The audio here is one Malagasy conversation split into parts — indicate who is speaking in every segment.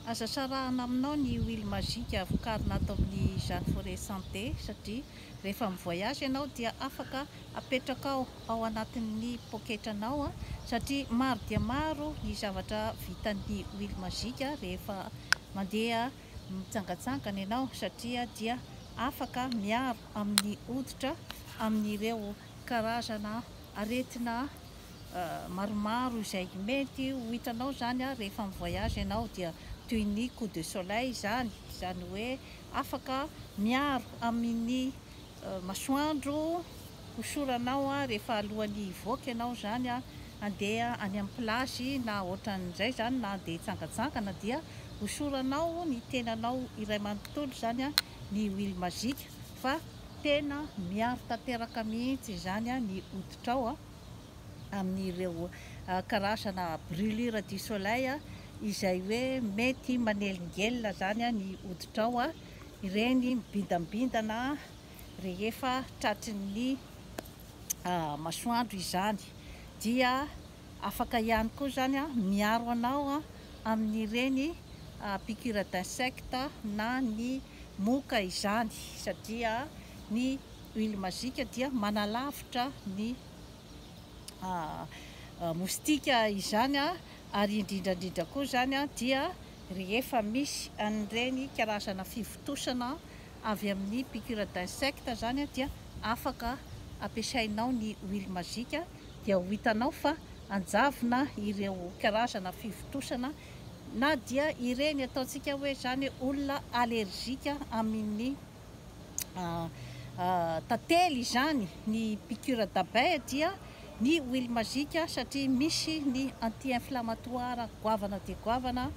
Speaker 1: Aza sarahana aminao ny huile magique vokarina ato amin'ny Jeanne Forêt Santé satria rehefa mivoyage ianao dia afaka apetraka ao anatin'ny pôketranao satria maro dia maro ny zavatra vitan'ny huile magique rehefa mandeha mitsangatsangana ianao satria dia afaka miaro amin'ny hoditra amin'ireo karazana aretina maromaro izay mety ho hitanao zany rehefa mivoyage ianao dia toy ny coup de soleil zany hoe afaka miaro amin'ny masoandro hosoranao rehefa alohan'ny hivoaka ianao zany andeha any amin'ny plasy na ohatran'izay zany na andeha hitsangatsangana dia hosoranao ny tenanao iray manontolo zany ny huile magique fa tena miaro tanteraka mihitsy zany ny hoditrao amin'ireo karazana brûlure du soleil izay hoe mety manelingelina zany ny hoditrao ireny mibindambindana rehefa tratrin'ny masoandro izany dia afaka ihany koa zany miaro anao amin'ireny piqûre d'insecte na ny moka izany satria ny huile magique dia manalavitra ny moustique izany ary indrindrandrindra koa zany dia rehefa misy an'ireny karazana fivotosana avy amin'ny piqûre d'insecte zany dia afaka ampiasainao ny huile magique dia ho hitanao fa anjavona ireo karazana fivotosana na dia ireny ataontsika hoe zany olona allergique amin'ny tantely zany ny piqûre d'abeille dia ny huile magique satria misy ny anti-inflammatoire goavana dia goavana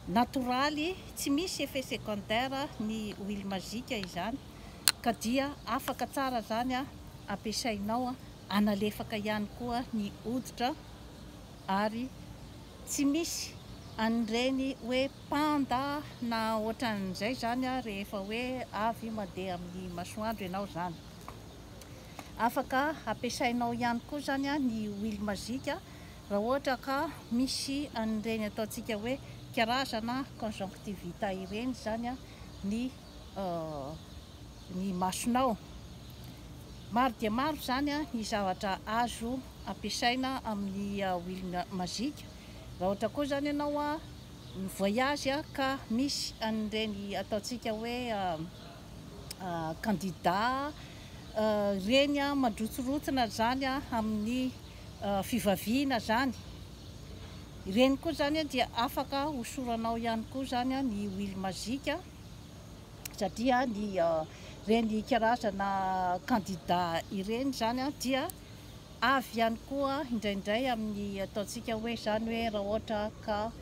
Speaker 1: natoraly tsy misy effet secondaire ny huile magique izany ka dia afaka tsara zany ampiasainao analefaka ihany koa ny hoditra ary tsy misy an'ireny hoe panda na ohatran'izay zany rehefa hoe avy mandeha amin'ny masoandro ianao zany. Afaka ampiasainao ihany koa zany ny huile magique raha ohatra ka misy an'ireny ataontsika hoe karazana conjonctivite ireny zany ny masonao. Maro dia maro zany ny zavatra azo ampiasaina amin'ny huile magique raha ohatra koa zany ianao mivoyage ka misy an'ireny ataontsika hoe candida reny mandrotsorotsona zany amin'ny fivavihana zany ireny koa zany dia afaka hosoranao ihany koa zany ny huile magique satria ny reny karazana candida ireny zany dia avy ihany koa indraindray amin'ny ataontsika hoe zany hoe raha ohatra ka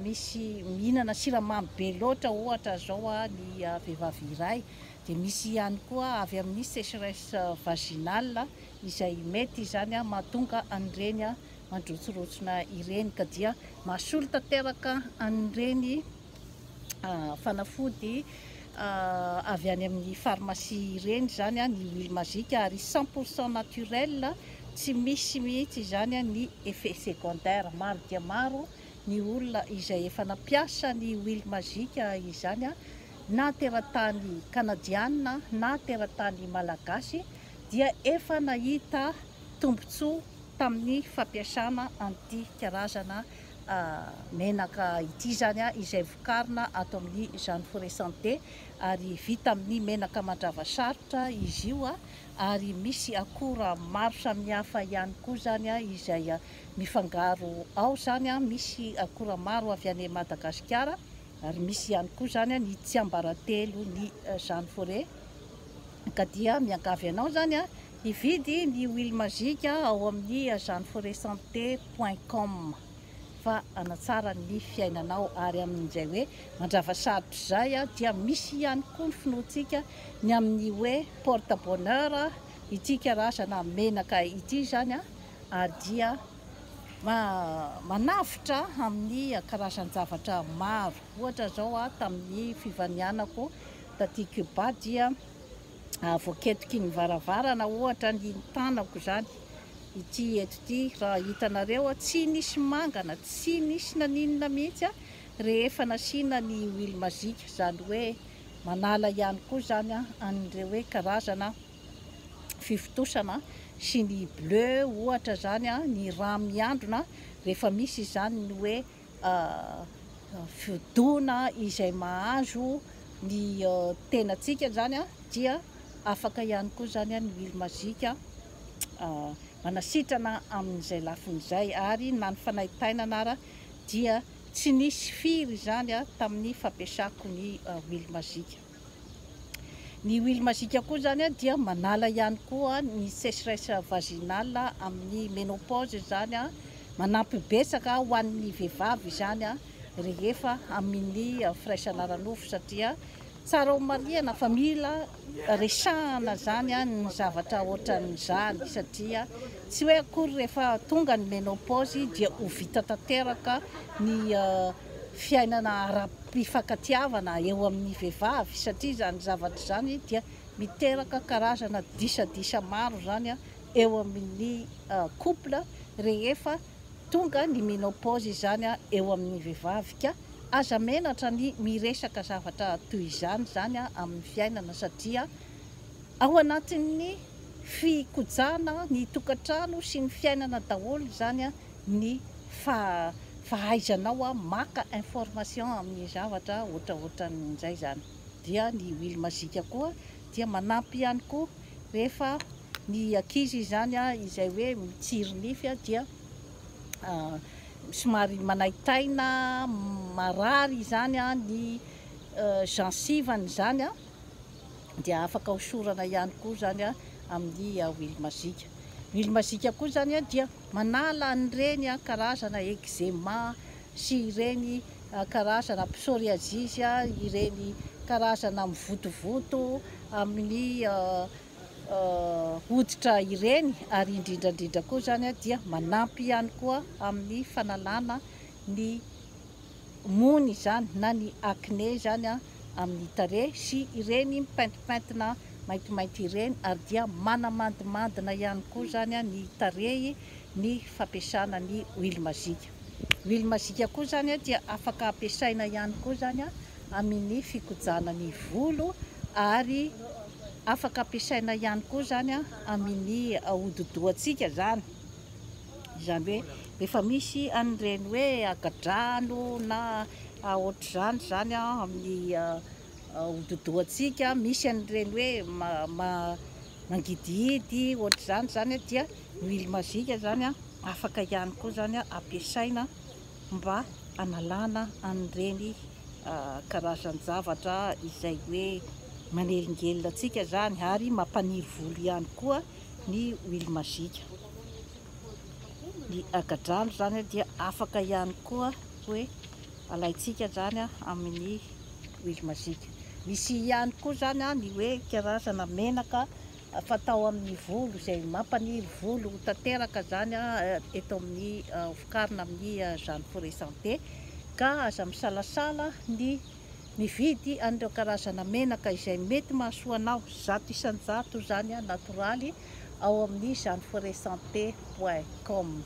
Speaker 1: misy mihinana siramamy be loatra ohatra zao ny vehivavy iray dia misy ihany koa avy amin'ny sécheresse vaginale izay mety zany mahatonga an'ireny mandrotsorotsona ireny ka dia mahasolo tanteraka an'ireny fanafody avy any amin'ny pharmacie ireny zany ny huile magique ary 100% naturel tsy misy mihitsy zany ny effet secondaire. Maro dia maro ny olona izay efa nampiasa ny huile magique izany na teratany kanadiana na teratany malagasy dia efa nahita tombontsoa tamin'ny fampiasana an'ity karazana menaka ity zany izay vokarina ato amin'ny Jeanne Forêt Santé ary vita amin'ny menaka mandrava sarotra izy io ary misy akora maro samihafa ihany koa zany izay mifangaro ao zany misy akora maro avy any Madagasikara ary misy ihany koa zany ny tsiambaratelo ny Jeanne Forêt ka dia miangavy anao zany hividy ny huile magique ao amin'ny jeanneforêtsanté.com fa anatsara ny fiainanao ary amin'izay hoe mandrava sarotra zay dia misy ihany koa ny finoantsika ny amin'ny hoe porte bonheur ity karazana menaka ity zany ary dia manavitra amin'ny karazan-javatra maro ohatra zao tamin'ny fivanianako taty Cuba dia voaketiky ny varavarana ohatra ny tanako zany ity eto ity raha hitanareo tsy nisy mangana tsy nisy naninona mihitsy rehefa nasiana ny huile magique, zany hoe manala ihany koa zany an'ireo hoe karazana fivitosana sy ny bleu ohatra zany ny rano miandrona rehefa misy zany ny hoe fiodona izay mahazo ny tenantsika zany dia afaka ihany koa zany ny huile magique manasitrana amin'izay lafin'izay, ary na ny fanaitainana ara dia tsy nisy firy zany tamin'ny fampiasako ny huile magique. Ny huile magique koa zany dia manala ihany koa ny sécheresse vaginale amin'ny ménopause zany manampy betsaka ho an'ny vehivavy zany rehefa amin'ny firaisana ara-nofo, satria tsara ho marihana fa mila resahana zany ny zavatra ohatran'izany, satria tsy hoe akory rehefa tonga ny ménopause dia ho vita tanteraka ny fiainana ara-pifankatiavana eo amin'ny vehivavy, satria zany zavatra zany dia miteraka karazana disadisa maro zany eo amin'ny couple rehefa tonga ny ménopause zany eo amin'ny vehivavy. Ka aza menatra ny miresaka zavatra toy izany zany amin'ny fiainana, satria ao anatin'ny fikojana ny tokantrano sy ny fiainana daholo zany ny fahaizanao maka information amin'ny zavatra ohatraohatran'izay zany. Dia ny huile magique koa dia manampy ihany koa rehefa ny ankizy zany izay hoe mitsiry nify dia somary manaitaina marary zany ny gencivany zany dia afaka hosorana ihany koa zany amin'ny huile magique. Huile magique koa zany dia manala an'ireny karazana eczéma sy ireny karazana psoriasis, ireny karazana mivotovoto amin'ny hoditra ireny, ary indrindrandrindra koa zany dia manampy ihany koa amin'ny fanalana ny mony zany na ny acné zany amin'ny tarehy sy ireny mipaintipaintina maintimainty ireny, ary dia manamandimandina ihany koa zany ny tarehy ny fampiasana ny huile magique. Huile magique koa zany dia afaka ampiasaina ihany koa zany amin'ny fikojana ny volo, ary afaka ampiasaina ihany koa zany amin'ny hodi-dohantsika zany hoe rehefa misy an'ireny hoe agadrano na ohatr'izany zany amin'ny hodi-dohantsika, misy an'ireny hoe mangidihidy ohatr'izany zany dia huile magique zany afaka ihany koa zany ampiasaina mba analana an'ireny karazan-javatra izay hoe manelingelina antsika zany, ary mampaniry volo ihany koa ny huile magique. Ny agadrano zany dia afaka ihany koa hoe alaitsika zany amin'ny huile magique. Misy ihany koa zany ny hoe karazana menaka fatao amin'ny volo izay mampaniry volo tanteraka zany eto amin'ny vokarina amin'ny Jeanne Forêt Santé. Ka aza misalasala ny mividy an'ireo karazana menaka izay mety mahasoa anao, 100 isan-jato zany natoraly ao amin'ny jeanneforêtsanté.com.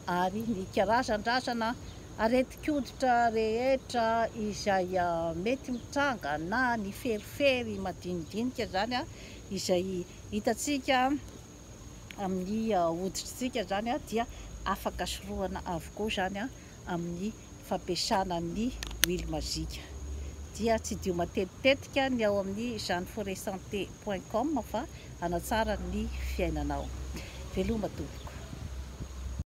Speaker 1: Ary ny karazan-drazana aretin-koditra rehetra izay mety mitranga na ny ferifery madinidinika zany izay hitantsika amin'ny hoditritsika zany dia afaka sorohana avokoa zany amin'ny fampiasana ny huile magique. Dia tsy dio matetitetika ny ao amin'ny jeanneforêtsanté.com fa hanatsara ny fiainanao. Veloma tompoko.